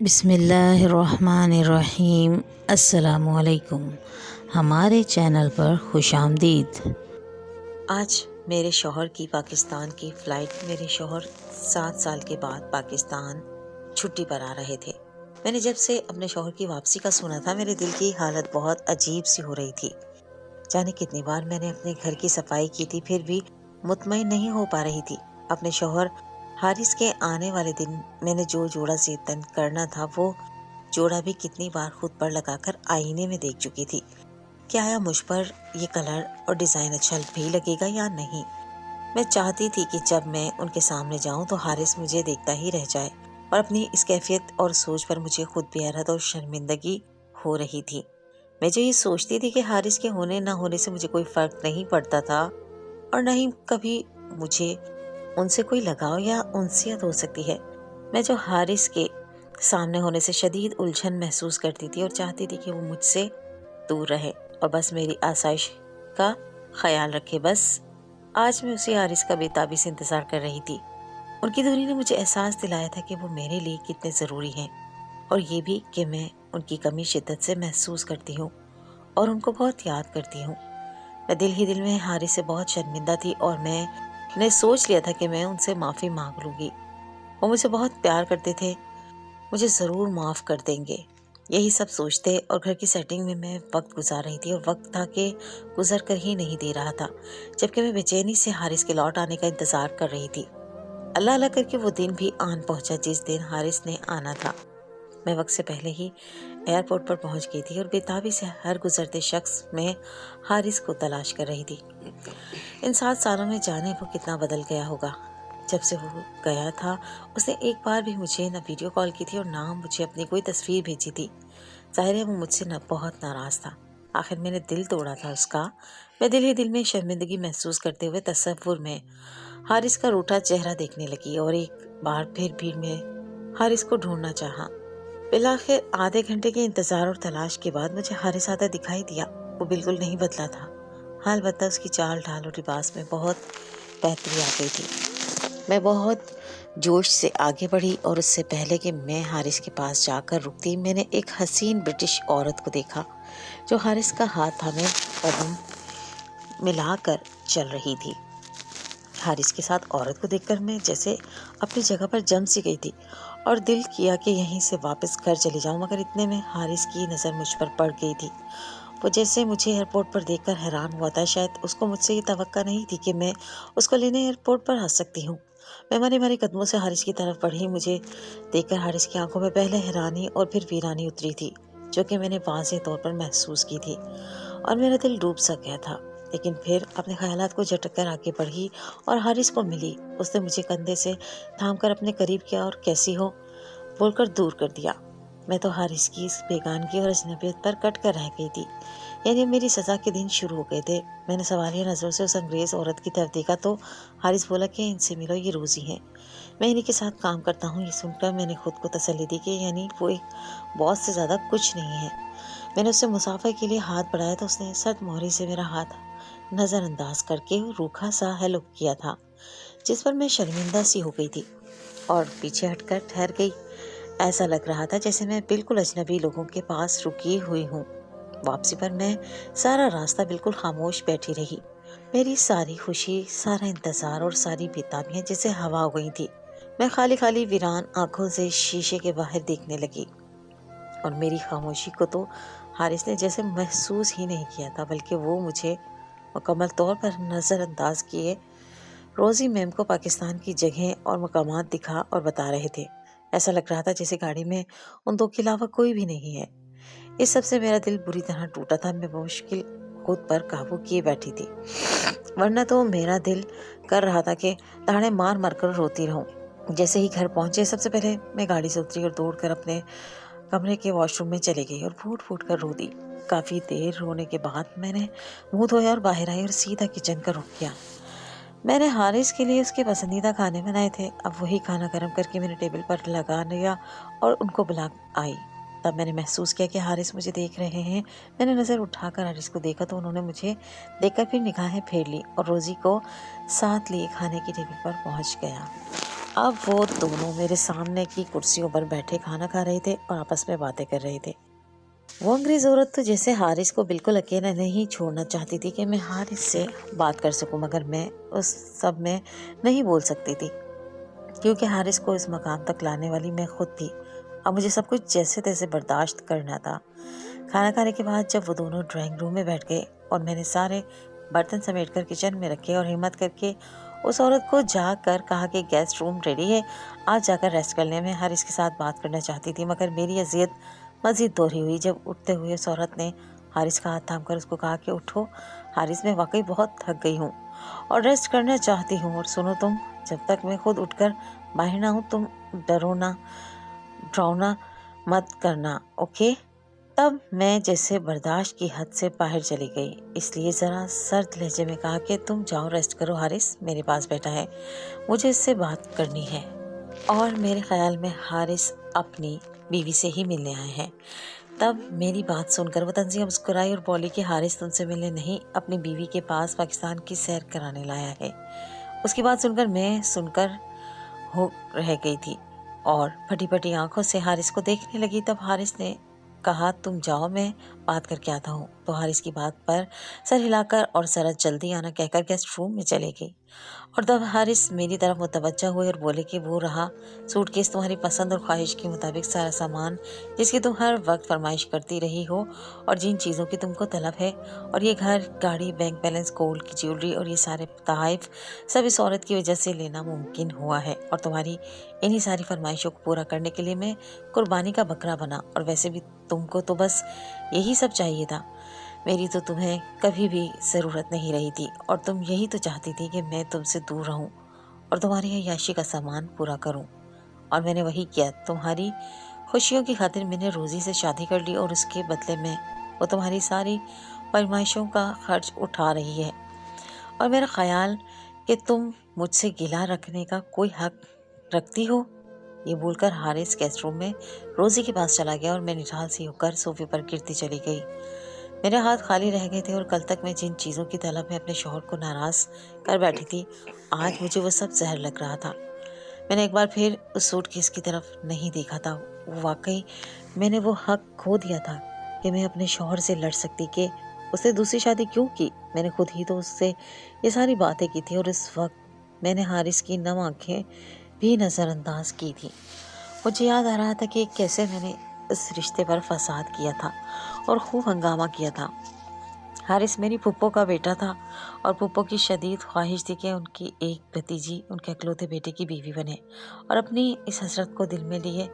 بسم اللہ الرحمن الرحیم۔ السلام علیکم، ہمارے چینل پر خوش آمدید۔ آج میرے شوہر کی پاکستان کی فلائٹ، میرے شوہر 7 سال کے بعد پاکستان چھٹی پر آ رہے تھے۔ میں نے جب سے اپنے شوہر کی واپسی کا سنا تھا، میرے دل کی حالت بہت عجیب سی ہو رہی تھی۔ جانے کتنی بار میں نے اپنے گھر کی صفائی کی تھی، پھر بھی مطمئن نہیں ہو پا رہی تھی۔ اپنے شوہر حارث کے آنے والے دن میں نے جو جوڑا زیتن کرنا تھا، وہ جوڑا بھی کتنی بار خود پر لگا کر آئینے میں دیکھ چکی تھی کہ آیا مجھ پر یہ کلر اور ڈیزائن اچھا بھی لگے گا یا نہیں۔ میں چاہتی تھی کہ جب میں ان کے سامنے جاؤں تو حارث مجھے دیکھتا ہی رہ جائے، اور اپنی اس کیفیت اور سوچ پر مجھے خود بھی حیرت اور شرمندگی ہو رہی تھی۔ میں جو یہ سوچتی تھی کہ حارث کے ہونے نہ ہونے سے مجھے کوئی فرق نہیں پڑتا تھا، اور نہ ہی کبھی مجھے ان سے کوئی لگاؤ یا انسیت ہو سکتی ہے۔ میں جو حارث کے سامنے ہونے سے شدید الجھن محسوس کرتی تھی اور چاہتی تھی کہ وہ مجھ سے دور رہے اور بس میری آسائش کا خیال رکھے۔ بس آج میں اسی حارث کا بے تابی سے انتظار کر رہی تھی۔ ان کی دوری نے مجھے احساس دلایا تھا کہ وہ میرے لیے کتنے ضروری ہیں، اور یہ بھی کہ میں ان کی کمی شدت سے محسوس کرتی ہوں اور ان کو بہت یاد کرتی ہوں۔ میں دل ہی دل میں حارث سے بہت شرمندہ تھی، اور میں نے سوچ لیا تھا کہ میں ان سے معافی مانگ لوں گی۔ وہ مجھے بہت پیار کرتے تھے، مجھے ضرور معاف کر دیں گے، یہی سب سوچتے اور گھر کی سیٹنگ میں وقت گزار رہی تھی، اور وقت تھا کہ گزر کر ہی نہیں دے رہا تھا، جبکہ میں بے چینی سے حارث کے لوٹ آنے کا انتظار کر رہی تھی۔ اللہ اللہ کر کے وہ دن بھی آن پہنچا جس دن حارث نے آنا تھا۔ میں وقت سے پہلے ہی ایئرپورٹ پر پہنچ گئی تھی اور بے تابی سے ہر گزرتے شخص میں حارث کو تلاش کر رہی تھی۔ ان 7 سالوں میں جانے وہ کتنا بدل گیا ہوگا۔ جب سے وہ گیا تھا، اس نے ایک بار بھی مجھے نہ ویڈیو کال کی تھی اور نہ مجھے اپنی کوئی تصویر بھیجی تھی۔ ظاہر ہے وہ مجھ سے بہت ناراض تھا۔ آخر میں نے دل توڑا تھا اس کا۔ میں دل ہی دل میں شرمندگی محسوس کرتے ہوئے تصور میں حارث کا روٹھا چہرہ دیکھنے لگی، اور ایک بار پھر بھیڑ میں حارث کو ڈھونڈنا چاہا۔ بالآخر آدھے گھنٹے کے انتظار اور تلاش کے بعد مجھے حارث آتا دکھائی دیا۔ وہ بالکل نہیں بدلا تھا، البتہ اس کی چال ڈھال اور لباس میں بہت بہتری آ گئی تھی۔ میں بہت جوش سے آگے بڑھی، اور اس سے پہلے کہ میں حارث کے پاس جا کر رکتی، میں نے ایک حسین برٹش عورت کو دیکھا جو حارث کا ہاتھ تھامے قدم ملا کر چل رہی تھی۔ حارث کے ساتھ عورت کو دیکھ کر میں جیسے اپنی جگہ پر جم سی گئی تھی، اور دل کیا کہ یہیں سے واپس گھر چلی جاؤں، مگر اتنے میں حارث کی نظر مجھ پر پڑ گئی تھی۔ وہ جیسے مجھے ایئرپورٹ پر دیکھ کر حیران ہوا تھا۔ شاید اس کو مجھ سے یہ توقع نہیں تھی کہ میں اس کو لینے ایئرپورٹ پر آ سکتی ہوں۔ میں مرے مرے قدموں سے حارث کی طرف بڑھی۔ مجھے دیکھ کر حارث کی آنکھوں میں پہلے حیرانی اور پھر ویرانی اتری تھی، جو کہ میں نے واضح طور پر محسوس کی تھی، اور میرا دل ڈوب سا گیا تھا۔ لیکن پھر اپنے خیالات کو جھٹک کر آگے بڑھی اور حارث کو ملی۔ اس نے مجھے کندھے سے تھام کر اپنے قریب کیا اور کیسی ہو بول کر دور کر دیا۔ میں تو حارث کی اس بیگانگی اور اجنبیت پر کٹ کر رہ گئی تھی، یعنی میری سزا کے دن شروع ہو گئے تھے۔ میں نے سوالیہ نظروں سے اس انگریز عورت کی طرف دیکھا تو حارث بولا کہ ان سے ملو، یہ روزی ہیں، میں انہی کے ساتھ کام کرتا ہوں۔ یہ سن کر میں نے خود کو تسلی دی کہ یعنی وہ ایک باس سے زیادہ کچھ نہیں ہے۔ میں نے اس سے مسافر کے لیے ہاتھ بڑھایا تو اس نے سرد مہری سے میرا ہاتھ نظر انداز کر کے روکھا سا ہیلو کیا تھا، جس پر میں شرمندہ سی ہو گئی تھی اور پیچھے ہٹ کر ٹھہر گئی۔ ایسا لگ رہا تھا جیسے میں بالکل اجنبی لوگوں کے پاس رکی ہوئی ہوں۔ واپسی پر میں سارا راستہ بالکل خاموش بیٹھی رہی۔ میری ساری خوشی، سارا انتظار اور ساری بےتابیاں جیسے ہوا ہو گئی تھی۔ میں خالی خالی ویران آنکھوں سے شیشے کے باہر دیکھنے لگی، اور میری خاموشی کو تو حارث نے جیسے محسوس ہی نہیں کیا تھا، بلکہ وہ مجھے مکمل طور پر نظر انداز کیے روزی میم کو پاکستان کی جگہیں اور مقامات دکھا اور بتا رہے تھے۔ ایسا لگ رہا تھا جیسے گاڑی میں ان 2 کے علاوہ کوئی بھی نہیں ہے۔ اس سب سے میرا دل بری طرح ٹوٹا تھا۔ میں بمشکل خود پر قابو کیے بیٹھی تھی، ورنہ تو میرا دل کر رہا تھا کہ تاڑے مار مار کر روتی رہوں۔ جیسے ہی گھر پہنچے، سب سے پہلے میں گاڑی سے اتری اور دوڑ کر اپنے کمرے کے واش روم میں چلی گئی اور پھوٹ پھوٹ کر رو دی۔ کافی دیر رونے کے بعد میں نے منہ دھویا اور باہر آئی اور سیدھا کچن کا رخ کیا۔ میں نے حارث کے لیے اس کے پسندیدہ کھانے بنائے تھے۔ اب وہی کھانا گرم کر کے میں نے ٹیبل پر لگا لیا اور ان کو بلا آئی۔ تب میں نے محسوس کیا کہ حارث مجھے دیکھ رہے ہیں۔ میں نے نظر اٹھا کر حارث کو دیکھا تو انہوں نے مجھے دیکھ کر پھر نگاہیں پھیر لی، اور روزی کو ساتھ لیے کھانے کی ٹیبل پر پہنچ گیا۔ اب وہ دونوں میرے سامنے کی کرسیوں پر بیٹھے کھانا کھا رہے تھے اور آپس میں باتیں کر رہے تھے۔ وہ انگریز عورت تو جیسے حارث کو بالکل اکیلا نہیں چھوڑنا چاہتی تھی کہ میں حارث سے بات کر سکوں، مگر میں اس سب میں نہیں بول سکتی تھی کیونکہ حارث کو اس مقام تک لانے والی میں خود تھی۔ اب مجھے سب کچھ جیسے تیسے برداشت کرنا تھا۔ کھانا کھانے کے بعد جب وہ دونوں ڈرائنگ روم میں بیٹھ گئے اور میں نے سارے برتن سمیٹ کر کچن میں رکھے اور ہمت کر کے اس عورت کو جا کر کہا کہ گیسٹ روم ریڈی ہے، آج جا کر ریسٹ کر لیں۔ میں حارث کے ساتھ بات کرنا چاہتی تھی مگر میری اذیت مزید دوہری ہوئی جب اٹھتے ہوئے اس عورت نے حارث کا ہاتھ تھام کر اس کو کہا کہ اٹھو حارث، میں واقعی بہت تھک گئی ہوں اور ریسٹ کرنا چاہتی ہوں، اور سنو تم جب تک میں خود اٹھ کر باہر نہ ہوں تم ڈراؤنا مت کرنا، اوکے؟ تب میں جیسے برداشت کی حد سے باہر چلی گئی، اس لیے ذرا سرد لہجے میں کہا کہ تم جاؤ ریسٹ کرو، حارث میرے پاس بیٹھا ہے، مجھے اس سے بات کرنی ہے۔ اور میرے خیال میں حارث اپنی بیوی سے ہی ملنے آئے ہیں۔ تب میری بات سن کر وہ طنزیہ مسکرائی اور بولی کہ حارث تم سے ملنے نہیں، اپنی بیوی کے پاس پاکستان کی سیر کرانے لایا ہے۔ اس کی بات سن کر میں ہو رہ گئی تھی اور پھٹی پھٹی آنکھوں سے حارث کو دیکھنے لگی۔ تب حارث نے کہا تم جاؤ میں بات کر کے آتا ہوں، تو حارث کی بات پر سر ہلا کر اور ذرا جلدی آنا کہہ کر گیسٹ روم میں چلے گئی۔ اور تب حارث میری طرف متوجہ ہوئے اور بولے کہ وہ رہا سوٹ کیس تمہاری پسند اور خواہش کے مطابق سارا سامان جس کی تم ہر وقت فرمائش کرتی رہی ہو اور جن چیزوں کی تم کو طلب ہے، اور یہ گھر، گاڑی، بینک بیلنس، گولڈ کی جیولری اور یہ سارے تحائف سب اس عورت کی وجہ سے لینا ممکن ہوا ہے، اور تمہاری انہی ساری فرمائشوں کو پورا کرنے کے لیے میں قربانی کا بکرا بنا۔ اور ویسے بھی تم کو تو بس یہی سب چاہیے تھا، میری تو تمہیں کبھی بھی ضرورت نہیں رہی تھی، اور تم یہی تو چاہتی تھی کہ میں تم سے دور رہوں اور تمہاری عیاشی کا سامان پورا کروں، اور میں نے وہی کیا۔ تمہاری خوشیوں کی خاطر میں نے روزی سے شادی کر لی اور اس کے بدلے میں وہ تمہاری ساری فرمائشوں کا خرچ اٹھا رہی ہے، اور میرا خیال کہ تم مجھ سے گلہ رکھنے کا کوئی حق رکھتی ہو۔ یہ بول کر حارث گیسٹ روم میں روزی کے پاس چلا گیا اور میں نڈھال سی ہو کر صوفے پر گرتی چلی گئی۔ میرے ہاتھ خالی رہ گئے تھے اور کل تک میں جن چیزوں کی طلب میں اپنے شوہر کو ناراض کر بیٹھی تھی، آج مجھے وہ سب زہر لگ رہا تھا۔ میں نے ایک بار پھر اس سوٹ کیس کی طرف نہیں دیکھا تھا۔ واقعی میں نے وہ حق کھو دیا تھا کہ میں اپنے شوہر سے لڑ سکتی کہ اس نے دوسری شادی کیوں کی۔ میں نے خود ہی تو اس سے یہ ساری باتیں کی تھی، اور اس وقت میں نے حارث کی نم آنکھیں بھی نظر انداز کی تھی۔ مجھے یاد آ رہا تھا کہ کیسے میں نے اس رشتے پر فساد کیا تھا اور خوب ہنگامہ کیا تھا۔ حارث میری پھپھو کا بیٹا تھا اور پھپھو کی شدید خواہش تھی کہ ان کی ایک بھتیجی ان کے اکلوتے بیٹے کی بیوی بنے، اور اپنی اس حسرت کو دل میں لیے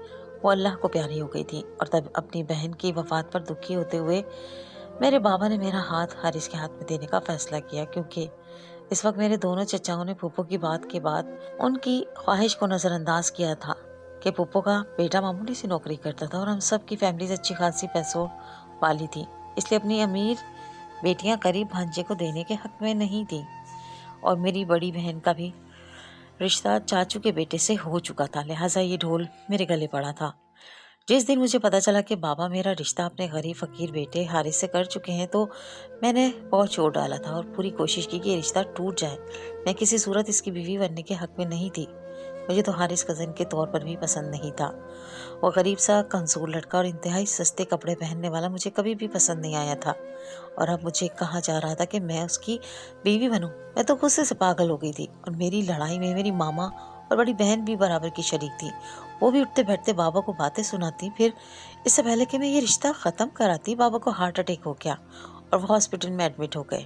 وہ اللہ کو پیاری ہو گئی تھی۔ اور تب اپنی بہن کی وفات پر دکھی ہوتے ہوئے میرے بابا نے میرا ہاتھ حارث کے ہاتھ میں دینے کا فیصلہ کیا، کیونکہ اس وقت میرے دونوں چچاؤں نے پھپھو کی بات کے بعد ان کی خواہش کو نظر انداز کیا تھا کہ پھپھو کا بیٹا معمولی سی نوکری کرتا تھا اور ہم سب کی فیملیز اچھی خاصی پیسوں والی تھی، اس لیے اپنی امیر بیٹیاں قریب بھانجے کو دینے کے حق میں نہیں تھی، اور میری بڑی بہن کا بھی رشتہ چاچو کے بیٹے سے ہو چکا تھا، لہٰذا یہ ڈھول میرے گلے پڑا تھا۔ جس دن مجھے پتا چلا کہ بابا میرا رشتہ اپنے غریب فقیر بیٹے حارث سے کر چکے ہیں تو میں نے بہت چوٹ ڈالا تھا اور پوری کوشش کی کہ یہ رشتہ ٹوٹ جائے۔ میں کسی صورت اس کی بیوی بننے کے حق میں نہیں تھی۔ مجھے تو حارث کزن کے طور پر بھی پسند نہیں تھا۔ وہ غریب سا کنزور لڑکا اور انتہائی سستے کپڑے پہننے والا مجھے کبھی بھی پسند نہیں آیا تھا، اور اب مجھے کہا جا رہا تھا کہ میں اس کی بیوی بنوں۔ میں تو غصے سے پاگل ہو گئی تھی، اور میری لڑائی میں میری ماما اور بڑی بہن بھی برابر کی شریک تھی۔ وہ بھی اٹھتے بیٹھتے بابا کو باتیں سناتی، پھر اس سے پہلے کہ میں یہ رشتہ ختم کراتی بابا کو ہارٹ اٹیک ہو گیا اور وہ ہاسپٹل میں ایڈمٹ ہو گئے۔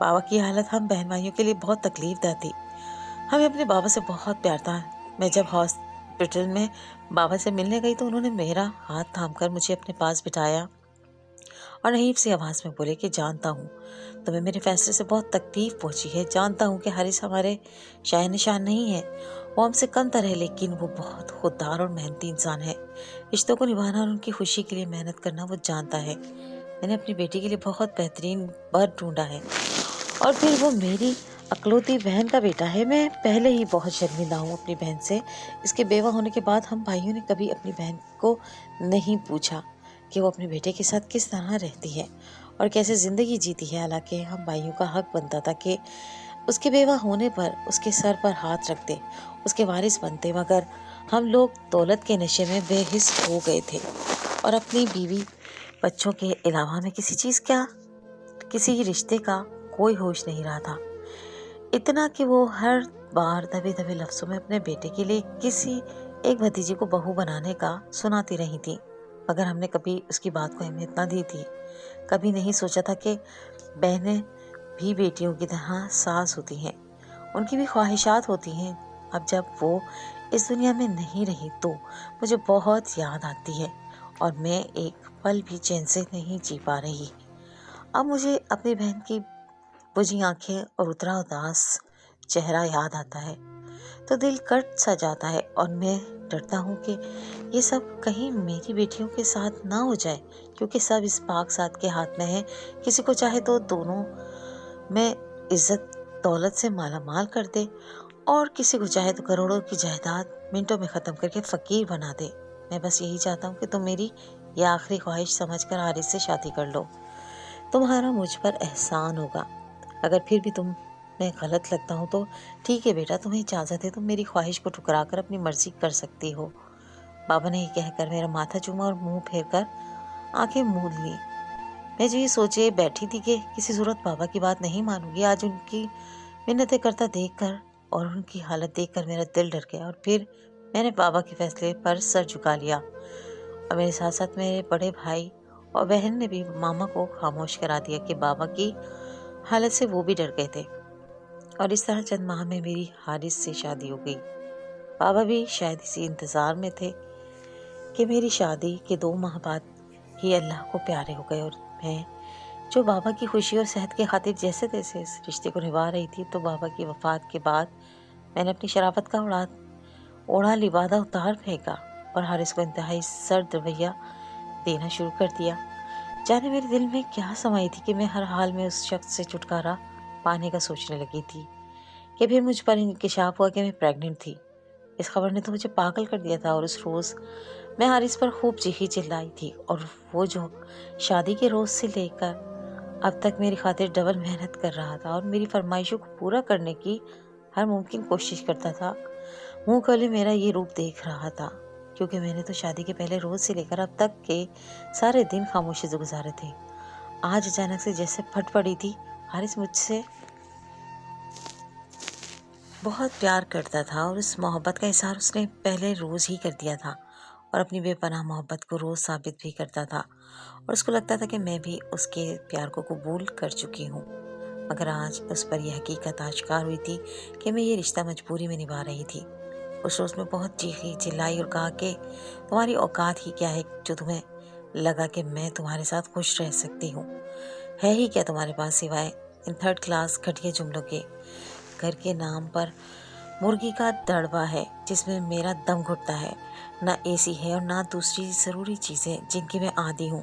بابا کی حالت ہم بہن بھائیوں کے لیے بہت تکلیف دہ تھی۔ ہمیں اپنے بابا سے بہت پیار تھا۔ میں جب ہاسپٹل میں بابا سے ملنے گئی تو انہوں نے میرا ہاتھ تھام کر مجھے اپنے پاس بٹھایا اور نحیف سی آواز میں بولے کہ جانتا ہوں تمہیں میرے فیصلے سے بہت تکلیف پہنچی ہے، جانتا ہوں کہ حارث ہمارے شاہ نشان نہیں ہے، وہ ہم سے کم تر ہے، لیکن وہ بہت خوددار اور محنتی انسان ہے۔ رشتوں کو نبھانا اور ان کی خوشی کے لیے محنت کرنا وہ جانتا ہے۔ میں نے اپنی بیٹی کے لیے بہت بہترین بر ڈھونڈا ہے، اور پھر وہ میری اکلوتی بہن کا بیٹا ہے۔ میں پہلے ہی بہت شرمندہ ہوں اپنی بہن سے۔ اس کے بیوہ ہونے کے بعد ہم بھائیوں نے کبھی اپنی بہن کو نہیں پوچھا کہ وہ اپنے بیٹے کے ساتھ کس طرح رہتی ہے اور کیسے زندگی جیتی ہے، حالانکہ ہم بھائیوں کا حق بنتا تھا کہ اس کے بیوہ ہونے پر اس کے سر پر ہاتھ رکھتے، اس کے وارث بنتے، مگر ہم لوگ دولت کے نشے میں بے حس ہو گئے تھے اور اپنی بیوی بچوں کے علاوہ میں کسی رشتے کا کوئی ہوش نہیں رہا تھا، اتنا کہ وہ ہر بار دبے دبے لفظوں میں اپنے بیٹے کے لیے کسی ایک بھتیجی کو بہو بنانے کا سناتی رہی تھی، مگر ہم نے کبھی اس کی بات کو اہمیت نہ دی تھی۔ کبھی نہیں سوچا تھا کہ بہنیں بھی بیٹیوں کی طرح ساس ہوتی ہیں، ان کی بھی خواہشات ہوتی ہیں۔ اب جب وہ اس دنیا میں نہیں رہی تو مجھے بہت یاد آتی ہے اور میں ایک پل بھی چین سے نہیں جی پا رہی۔ اب مجھے اپنی بہن کی بجھی آنکھیں اور اترا اداس چہرہ یاد آتا ہے تو دل کٹ سا جاتا ہے، اور میں ڈرتا ہوں کہ یہ سب کہیں میری بیٹیوں کے ساتھ نہ ہو جائے، کیونکہ سب اس پاک ذات کے ہاتھ میں ہے۔ کسی کو چاہے تو دونوں میں عزت دولت سے مالا مال کر دے، اور کسی کو چاہے تو کروڑوں کی جائیداد منٹوں میں ختم کر کے فقیر بنا دے۔ میں بس یہی چاہتا ہوں کہ تم میری یہ آخری خواہش سمجھ کر حارث سے شادی کر لو، تمہارا مجھ پر احسان ہوگا۔ اگر پھر بھی تم میں غلط لگتا ہوں تو ٹھیک ہے بیٹا، تمہیں اجازت ہے، تم میری خواہش کو ٹھکرا کر اپنی مرضی کر سکتی ہو۔ بابا نے یہ کہہ کر میرا ماتھا چوما اور منہ پھیر کر آنکھیں موند لی۔ میں جو یہ سوچے بیٹھی تھی کہ کسی صورت بابا کی بات نہیں مانوں گی، آج ان کی منتیں کرتا دیکھ کر اور ان کی حالت دیکھ کر میرا دل ڈر گیا، اور پھر میں نے بابا کے فیصلے پر سر جھکا لیا، اور میرے ساتھ ساتھ میرے بڑے بھائی اور بہن نے بھی ماما کو خاموش کرا دیا کہ بابا کی حالت سے وہ بھی ڈر گئے تھے۔ اور اس طرح چند ماہ میں میری حارث سے شادی ہو گئی۔ بابا بھی شاید اسی انتظار میں تھے کہ میری شادی کے 2 ماہ بعد ہی اللہ کو پیارے ہو گئے، اور میں جو بابا کی خوشی اور صحت کے خاطر جیسے تیسے اس رشتے کو نبھا رہی تھی، تو بابا کی وفات کے بعد میں نے اپنی شرافت کا اوڑھا لبادہ اتار پھینکا اور حارث کو انتہائی سرد رویہ دینا شروع کر دیا۔ جانے میرے دل میں کیا سمائی تھی کہ میں ہر حال میں اس شخص سے چھٹکارا پانے کا سوچنے لگی تھی، کہ پھر مجھ پر انکشاف ہوا کہ میں پریگننٹ تھی۔ اس خبر نے تو مجھے پاگل کر دیا تھا، اور اس روز میں حارث پر خوب چیخی چلائی تھی، اور وہ جو شادی کے روز سے لے کر اب تک میری خاطر ڈبل محنت کر رہا تھا اور میری فرمائشوں کو پورا کرنے کی ہر ممکن کوشش کرتا تھا، منہ کھولے میرا یہ روپ دیکھ رہا تھا، کیونکہ میں نے تو شادی کے پہلے روز سے لے کر اب تک کے سارے دن خاموشی سے گزارے تھے۔ آج اچانک سے جیسے پھٹ پڑی تھی۔ حارث مجھ سے بہت پیار کرتا تھا، اور اس محبت کا اظہار اس نے پہلے روز ہی کر دیا تھا، اور اپنی بے پناہ محبت کو روز ثابت بھی کرتا تھا، اور اس کو لگتا تھا کہ میں بھی اس کے پیار کو قبول کر چکی ہوں۔ مگر آج اس پر یہ حقیقت آشکار ہوئی تھی کہ میں یہ رشتہ مجبوری میں نبھا رہی تھی۔ اس روز میں بہت چیخی چلائی اور کہا کہ تمہاری اوقات ہی کیا ہے جو تمہیں لگا کہ میں تمہارے ساتھ خوش رہ سکتی ہوں؟ ہے ہی کیا تمہارے پاس سوائے ان 3rd کلاس گھٹیا جملوں کے؟ گھر کے نام پر مرغی کا دڑبا ہے جس میں میرا دم گھٹتا ہے، نہ اے سی ہے اور نہ دوسری ضروری چیزیں جن کی میں عادی ہوں۔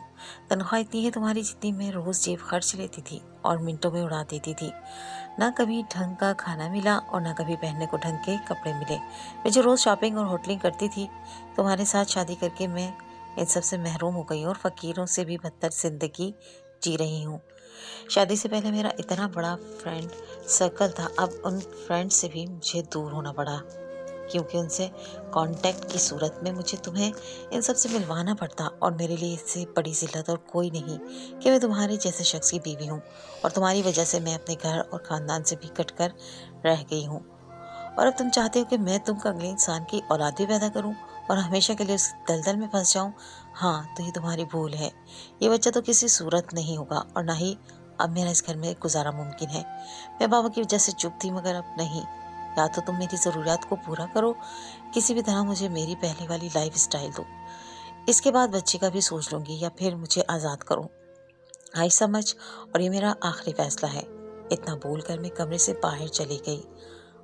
تنخواہ اتنی ہے تمہاری جتنی میں روز جیب خرچ لیتی تھی اور منٹوں میں اڑا دیتی تھی۔ نہ کبھی ڈھنگ کا کھانا ملا اور نہ کبھی پہننے کو ڈھنگ کے کپڑے ملے۔ میں جو روز شاپنگ اور ہوٹلنگ کرتی تھی، تمہارے ساتھ شادی کر کے میں ان سب سے محروم ہو گئی اور فقیروں سے بھی بدتر زندگی جی رہی ہوں۔ شادی سے پہلے میرا اتنا بڑا فرینڈ سرکل تھا، اب ان فرینڈ سے بھی مجھے دور ہونا پڑا، کیونکہ ان سے کانٹیکٹ کی صورت میں مجھے تمہیں ان سب سے ملوانا پڑتا، اور میرے لیے اس سے بڑی ذلت اور کوئی نہیں کہ میں تمہارے جیسے شخص کی بیوی ہوں، اور تمہاری وجہ سے میں اپنے گھر اور خاندان سے بھی کٹ کر رہ گئی ہوں، اور اب تم چاہتے ہو کہ میں تم کو اگلے انسان کی اولاد بھی پیدا کروں اور ہمیشہ کے لیے اس دلدل میں پھنس جاؤں۔ ہاں، تو یہ تمہاری بھول ہے۔ یہ بچہ تو کسی صورت نہیں ہوگا، اور نہ ہی اب میرا اس گھر میں گزارا ممکن ہے۔ میں بابا کی وجہ سے چپ تھی، مگر اب نہیں۔ یا تو تم میری ضروریات کو پورا کرو، کسی بھی طرح مجھے میری پہلے والی لائف اسٹائل دو، اس کے بعد بچے کا بھی سوچ لوں گی، یا پھر مجھے آزاد کرو۔ آئی سمجھ، اور یہ میرا آخری فیصلہ ہے۔ اتنا بول کر میں کمرے سے باہر چلی گئی،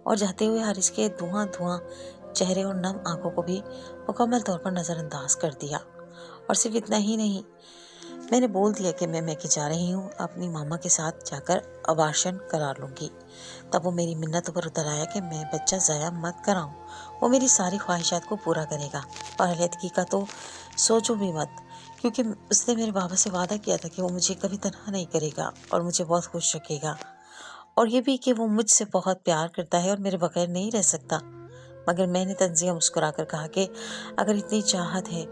اور جاتے ہوئے حارث کے دھواں چہرے اور نم آنکھوں کو بھی مکمل طور پر نظر انداز کر دیا۔ اور صرف اتنا ہی نہیں، میں نے بول دیا کہ میں کہ جا رہی ہوں، اپنی ماما کے ساتھ جا کر ابارشن کرا لوں گی۔ تب وہ میری منتوں پر اتر آیا کہ میں بچہ ضائع مت کراؤں، وہ میری ساری خواہشات کو پورا کرے گا، اور علیحدگی کا تو سوچو بھی مت، کیونکہ اس نے میرے بابا سے وعدہ کیا تھا کہ وہ مجھے کبھی تنہا نہیں کرے گا اور مجھے بہت خوش رکھے گا، اور یہ بھی کہ وہ مجھ سے بہت پیار کرتا ہے اور میرے بغیر نہیں رہ سکتا۔ مگر میں نے طنزیہ مسکرا کر کہا کہ اگر اتنی چاہت ہے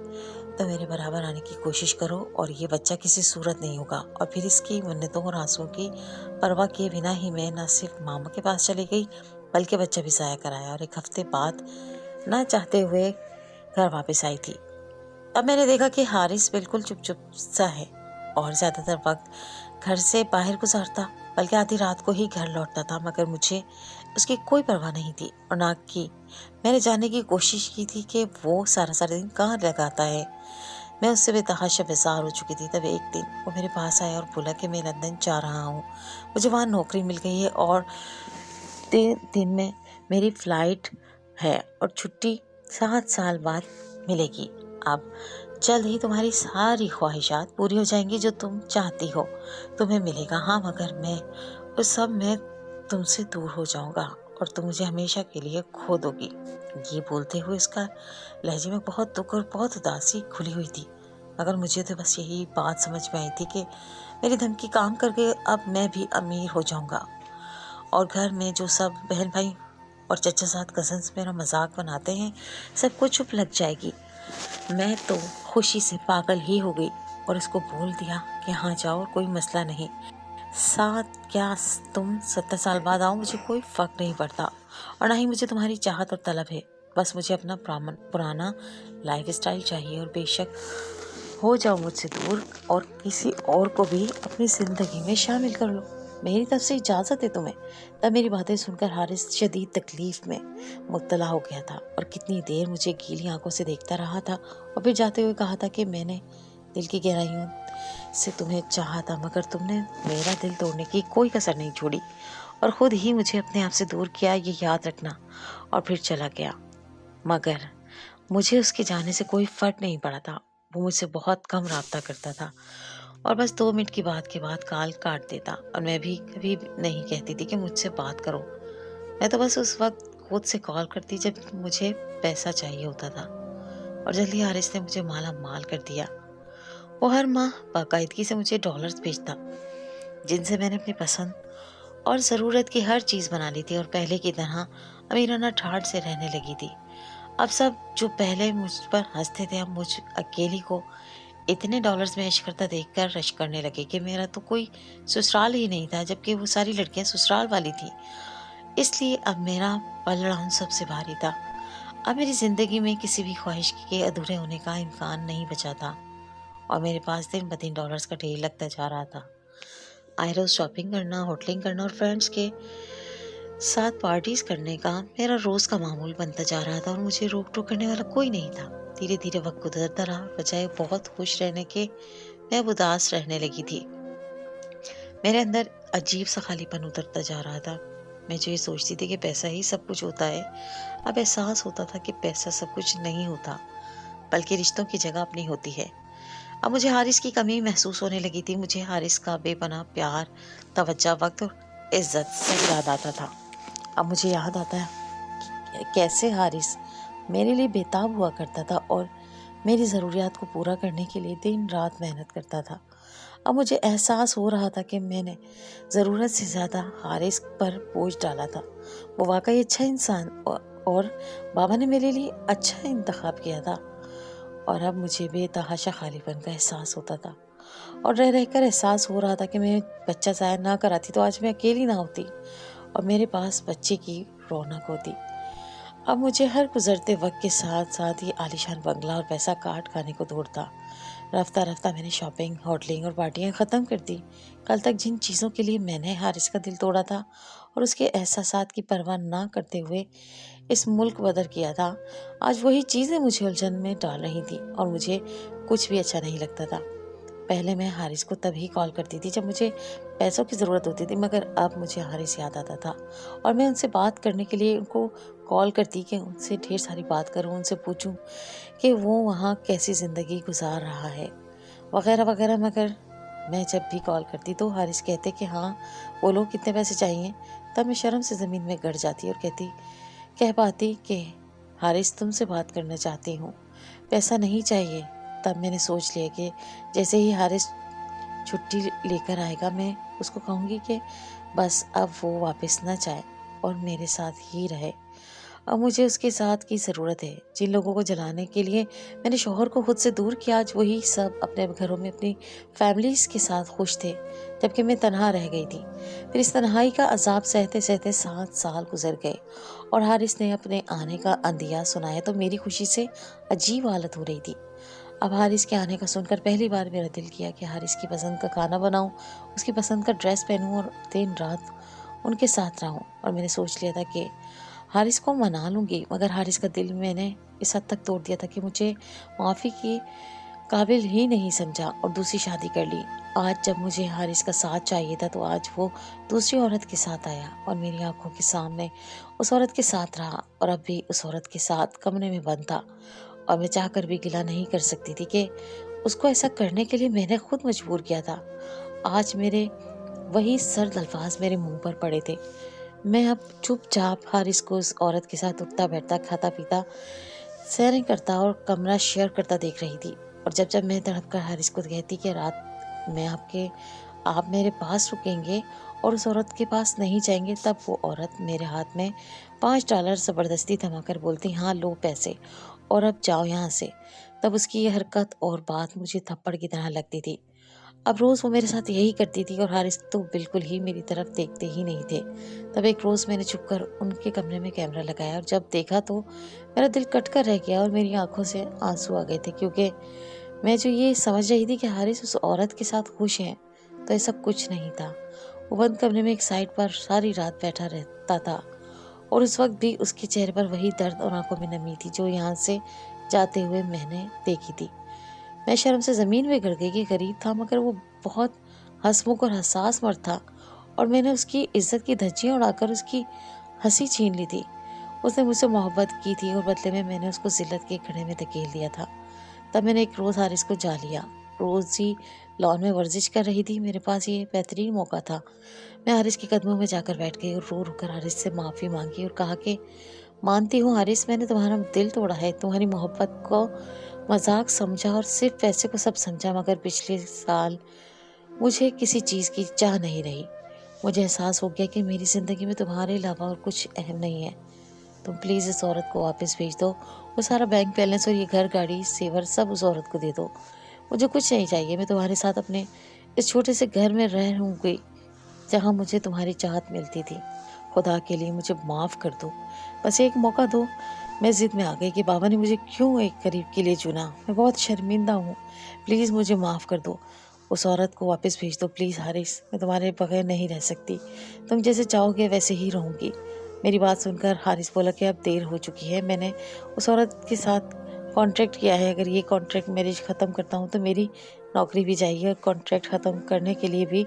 تو میرے برابر آنے کی کوشش کرو، اور یہ بچہ کسی صورت نہیں ہوگا۔ اور پھر اس کی منتوں اور آنسوؤں کی پرواہ کیے بنا ہی میں نہ صرف ماما کے پاس چلی گئی بلکہ بچہ بھی ضائع کرایا، اور 1 ہفتے بعد نہ چاہتے ہوئے گھر واپس آئی تھی۔ اب میں نے دیکھا کہ حارث بالکل چپ سا ہے اور زیادہ تر وقت گھر سے باہر گزارتا، بلکہ آدھی رات کو ہی گھر لوٹتا تھا، مگر مجھے اس کی کوئی پرواہ نہیں تھی اور نہ کی میں نے جاننے کی کوشش کی تھی کہ وہ سارا دن کہاں لگاتا ہے۔ میں اس سے بے تحاشا بیزار ہو چکی تھی۔ تب ایک دن وہ میرے پاس آیا اور بولا کہ میں لندن جا رہا ہوں، مجھے وہاں نوکری مل گئی ہے اور 3 دن میں میری فلائٹ ہے اور چھٹی 7 سال بعد ملے گی۔ اب جلد ہی تمہاری ساری خواہشات پوری ہو جائیں گی جو تم چاہتی ہو تمہیں ملے گا۔ ہاں مگر میں اس سب میں تم سے دور ہو جاؤں گا اور تم مجھے ہمیشہ کے لیے کھو دو گی۔ یہ بولتے ہوئے اس کا لہجے میں بہت دکھ اور بہت اداسی کھلی ہوئی تھی، مگر مجھے تو بس یہی بات سمجھ میں آئی تھی کہ میری دھمکی کام کر کے اب میں بھی امیر ہو جاؤں گا، اور گھر میں جو سب بہن بھائی اور چچا زاد کزنس میرا مذاق بناتے ہیں سب کو چپ لگ جائے گی۔ میں تو خوشی سے پاگل ہی ہو گئی اور اس کو بول دیا کہ ہاں جاؤ اور کوئی مسئلہ نہیں، کیا تم 70 سال بعد آؤ، مجھے کوئی فرق نہیں پڑتا، اور نہ ہی مجھے تمہاری چاہت اور طلب ہے۔ بس مجھے اپنا پرانا لائف اسٹائل چاہیے، اور بے شک ہو جاؤ مجھ سے دور اور کسی اور کو بھی اپنی زندگی میں شامل کر لو، میری طرف سے اجازت ہے تمہیں۔ تب میری باتیں سن کر حارث شدید تکلیف میں مبتلا ہو گیا تھا اور کتنی دیر مجھے گیلی آنکھوں سے دیکھتا رہا تھا، اور پھر جاتے ہوئے کہا تھا کہ میں نے دل کی گہرائیوں سے تمہیں چاہا تھا، مگر تم نے میرا دل توڑنے کی کوئی کسر نہیں چھوڑی اور خود ہی مجھے اپنے آپ سے دور کیا، یہ یاد رکھنا۔ اور پھر چلا گیا، مگر مجھے اس کے جانے سے کوئی فرق نہیں پڑا تھا۔ وہ مجھ سے بہت کم رابطہ کرتا تھا اور بس 2 منٹ کی بات کے بعد کال کاٹ دیتا، اور میں بھی کبھی نہیں کہتی تھی کہ مجھ سے بات کرو۔ میں تو بس اس وقت خود سے کال کرتی جب مجھے پیسہ چاہیے ہوتا تھا، اور جلدی حارث نے مجھے مالا مال کر دیا۔ وہ ہر ماہ باقاعدگی سے مجھے ڈالرز بھیجتا، جن سے میں نے اپنی پسند اور ضرورت کی ہر چیز بنا لی تھی اور پہلے کی طرح امیرانہ ٹھاٹھ سے رہنے لگی تھی۔ اب سب جو پہلے مجھ پر ہنستے تھے اب مجھ اکیلی کو اتنے ڈالرز میں عیش کرتا دیکھ کر رشک کرنے لگے کہ میرا تو کوئی سسرال ہی نہیں تھا، جبکہ وہ ساری لڑکیاں سسرال والی تھیں۔ اس لیے اب میرا پلڑا ان سب سے بھاری تھا۔ اب میری زندگی میں کسی بھی خواہش کے ادھورے ہونے کا امکان نہیں بچا تھا، اور میرے پاس دن بدن ڈالرز کا ڈھیر لگتا جا رہا تھا۔ آئے روز شاپنگ کرنا، ہوٹلنگ کرنا اور فرینڈس کے ساتھ پارٹیز کرنے کا میرا روز کا معمول بنتا جا رہا تھا، اور مجھے روک ٹوک کرنے والا کوئی نہیں تھا۔ دھیرے دھیرے وقت گزرتا رہا، بجائے بہت خوش رہنے کے میں اب اداس رہنے لگی تھی۔ میرے اندر عجیب سا خالی پن اترتا جا رہا تھا۔ میں جو یہ سوچتی تھی کہ پیسہ ہی سب کچھ ہوتا ہے، اب احساس ہوتا تھا کہ پیسہ سب کچھ نہیں ہوتا، بلکہ رشتوں کی جگہ اپنی ہوتی ہے۔ اب مجھے حارث کی کمی محسوس ہونے لگی تھی۔ مجھے حارث کا بے پناہ پیار، توجہ، وقت اور عزت سب یاد آتا تھا۔ اب مجھے یاد آتا ہے کہ کیسے حارث میرے لیے بےتاب ہوا کرتا تھا اور میری ضروریات کو پورا کرنے کے لیے دن رات محنت کرتا تھا۔ اب مجھے احساس ہو رہا تھا کہ میں نے ضرورت سے زیادہ حارث پر بوجھ ڈالا تھا۔ وہ واقعی اچھا انسان اور بابا نے میرے لیے اچھا انتخاب کیا تھا، اور اب مجھے بے تحاشا خالی پن کا احساس ہوتا تھا، اور رہ رہ کر احساس ہو رہا تھا کہ میں بچہ ضائع نہ کراتی تو آج میں اکیلی نہ ہوتی اور میرے پاس بچے کی رونق ہوتی۔ اب مجھے ہر گزرتے وقت کے ساتھ ساتھ یہ عالیشان بنگلہ اور پیسہ کاٹ کھانے کو دوڑتا۔ رفتہ رفتہ میں نے شاپنگ، ہوٹلنگ اور پارٹیاں ختم کر دی۔ کل تک جن چیزوں کے لیے میں نے حارث کا دل توڑا تھا اور اس کے احساسات کی پرواہ نہ کرتے ہوئے اس ملک بدر کیا تھا، آج وہی چیزیں مجھے الجھن میں ڈال رہی تھیں اور مجھے کچھ بھی اچھا نہیں لگتا تھا۔ پہلے میں حارث کو تبھی کال کرتی تھی جب مجھے پیسوں کی ضرورت ہوتی تھی، مگر اب مجھے حارث یاد آتا تھا اور میں ان سے بات کرنے کے لیے ان کو کال کرتی کہ ان سے ڈھیر ساری بات کروں، ان سے پوچھوں کہ وہ وہاں کیسی زندگی گزار رہا ہے وغیرہ وغیرہ۔ مگر میں جب بھی کال کرتی تو حارث کہتے کہ ہاں بولو کتنے پیسے چاہیے۔ تب میں شرم سے زمین میں گڑ جاتی اور کہہ پاتی کہ حارث تم سے بات کرنا چاہتی ہوں، پیسہ نہیں چاہیے۔ تب میں نے سوچ لیا کہ جیسے ہی حارث چھٹی لے کر آئے گا میں اس کو کہوں گی کہ بس اب وہ واپس نہ جائے اور میرے ساتھ ہی رہے۔ اب مجھے اس کے ساتھ کی ضرورت ہے۔ جن لوگوں کو جلانے کے لیے میں نے شوہر کو خود سے دور کیا، آج وہی سب اپنے گھروں میں اپنی فیملیز کے ساتھ خوش تھے، جبکہ میں تنہا رہ گئی تھی۔ پھر اس تنہائی کا عذاب سہتے سہتے 7 سال گزر گئے اور حارث نے اپنے آنے کا اندیا سنایا تو میری خوشی سے عجیب حالت ہو رہی تھی۔ اب حارث کے آنے کا سن کر پہلی بار میرا دل کیا کہ حارث کی پسند کا کھانا بناؤں، اس کی پسند کا ڈریس پہنوں اور دن رات ان کے ساتھ رہوں۔ اور میں نے سوچ لیا تھا کہ حارث کو منا لوں گی، مگر حارث کا دل میں نے اس حد تک توڑ دیا تھا کہ مجھے معافی کی قابل ہی نہیں سمجھا اور دوسری شادی کر لی۔ آج جب مجھے حارث کا ساتھ چاہیے تھا تو آج وہ دوسری عورت کے ساتھ آیا اور میری آنکھوں کے سامنے اس عورت کے ساتھ رہا، اور اب بھی اس عورت کے ساتھ کمرے میں بند تھا۔ اور میں چاہ کر بھی گلہ نہیں کر سکتی تھی کہ اس کو ایسا کرنے کے لیے میں نے خود مجبور کیا تھا۔ آج میرے وہی سرد الفاظ میرے منہ پر پڑے تھے۔ میں اب چپ چاپ حارث کو اس عورت کے ساتھ اٹھتا بیٹھتا، کھاتا پیتا، سیریں کرتا اور کمرہ شیئر کرتا دیکھ رہی تھی۔ اور جب میں تڑپ کر حارث کو کہتی کہ رات میں آپ میرے پاس رکیں گے اور اس عورت کے پاس نہیں جائیں گے، تب وہ عورت میرے ہاتھ میں $5 زبردستی تھما کر بولتی، ہاں لو پیسے اور اب جاؤ یہاں سے۔ تب اس کی یہ حرکت اور بات مجھے تھپڑ کی طرح لگتی تھی۔ اب روز وہ میرے ساتھ یہی کرتی تھی اور حارث تو بالکل ہی میری طرف دیکھتے ہی نہیں تھے۔ تب ایک روز میں نے چھپ کر ان کے کمرے میں کیمرہ لگایا اور جب دیکھا تو میرا دل کٹ کر رہ گیا اور میری آنکھوں سے آنسو آ گئے تھے، کیونکہ میں جو یہ سمجھ رہی تھی کہ حارث اس عورت کے ساتھ خوش ہیں، تو ایسا کچھ نہیں تھا۔ وہ بند کمرے میں ایک سائڈ پر ساری رات بیٹھا رہتا تھا اور اس وقت بھی اس کے چہرے پر وہی درد اور آنکھوں میں نمی تھی جو یہاں سے جاتے ہوئے میں نے دیکھی تھی۔ میں شرم سے زمین میں گڑ گئی کہ غریب تھا مگر وہ بہت ہنسمکھ اور حساس مرد تھا، اور میں نے اس کی عزت کی دھجیاں اڑا کر اس کی ہنسی چھین لی تھی۔ اس نے مجھ سے محبت کی تھی اور بدلے میں نے اس کو ذلت کے کھڑے میں دھکیل دیا تھا۔ تب میں نے ایک روز حارث کو جا لیا۔ روزی لان میں ورزش کر رہی تھی، میرے پاس یہ بہترین موقع تھا۔ میں حارث کے قدموں میں جا کر بیٹھ گئی اور رو رو کر حارث سے معافی مانگی اور کہا کہ مانتی ہوں حارث، میں نے تمہارا دل توڑا ہے، تمہاری محبت کو مذاق سمجھا اور صرف پیسے کو سب سمجھا، مگر پچھلے سال مجھے کسی چیز کی چاہ نہیں رہی۔ مجھے احساس ہو گیا کہ میری زندگی میں تمہارے علاوہ اور کچھ اہم نہیں ہے۔ تم پلیز اس عورت کو واپس بھیج دو، وہ سارا بینک بیلنس اور یہ گھر گاڑی سیور سب اس عورت کو دے دو۔ مجھے کچھ نہیں چاہیے، میں تمہارے ساتھ اپنے اس چھوٹے سے گھر میں رہوں گی جہاں مجھے تمہاری چاہت ملتی تھی۔ خدا کے لیے مجھے معاف کر دو، بس ایک موقع دو۔ میں ضد میں آ گئی کہ بابا نے مجھے کیوں ایک قریب کے لیے چنا، میں بہت شرمندہ ہوں، پلیز مجھے معاف کر دو، اس عورت کو واپس بھیج دو پلیز حارث، میں تمہارے بغیر نہیں رہ سکتی، تم جیسے چاہو گے ویسے ہی رہوں گی۔ میری بات سن کر حارث بولا کہ اب دیر ہو چکی ہے، میں نے اس عورت کے ساتھ کانٹریکٹ کیا ہے، اگر یہ کانٹریکٹ میرج ختم کرتا ہوں تو میری نوکری بھی جائے گی، اور کانٹریکٹ ختم کرنے کے لیے بھی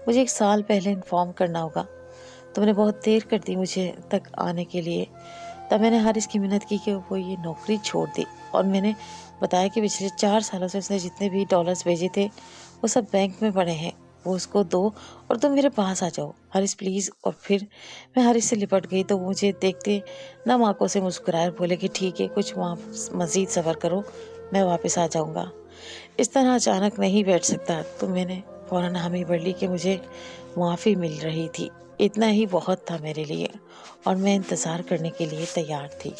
مجھے 1 سال پہلے انفارم کرنا ہوگا۔ تم نے بہت دیر کر دی مجھے تک آنے کے لیے۔ تب میں نے حارث کی منت کی کہ وہ یہ نوکری چھوڑ دے، اور میں نے بتایا کہ پچھلے 4 سالوں سے اس نے جتنے بھی $ بھیجے تھے وہ سب بینک میں پڑے ہیں، وہ اس کو دو اور تم میرے پاس آ جاؤ حارث پلیز۔ اور پھر میں حارث سے لپٹ گئی تو وہ مجھے دیکھتے نم آنکھوں سے مسکرائے اور بولے کہ ٹھیک ہے، کچھ مزید صبر کرو، میں واپس آ جاؤں گا۔ اس طرح اچانک نہیں بیٹھ سکتا، تو میں نے فوراً حامی بھر لی کہ مجھے معافی مل رہی تھی، اتنا ہی بہت تھا میرے لیے، اور میں انتظار کرنے کے لیے تیار تھی۔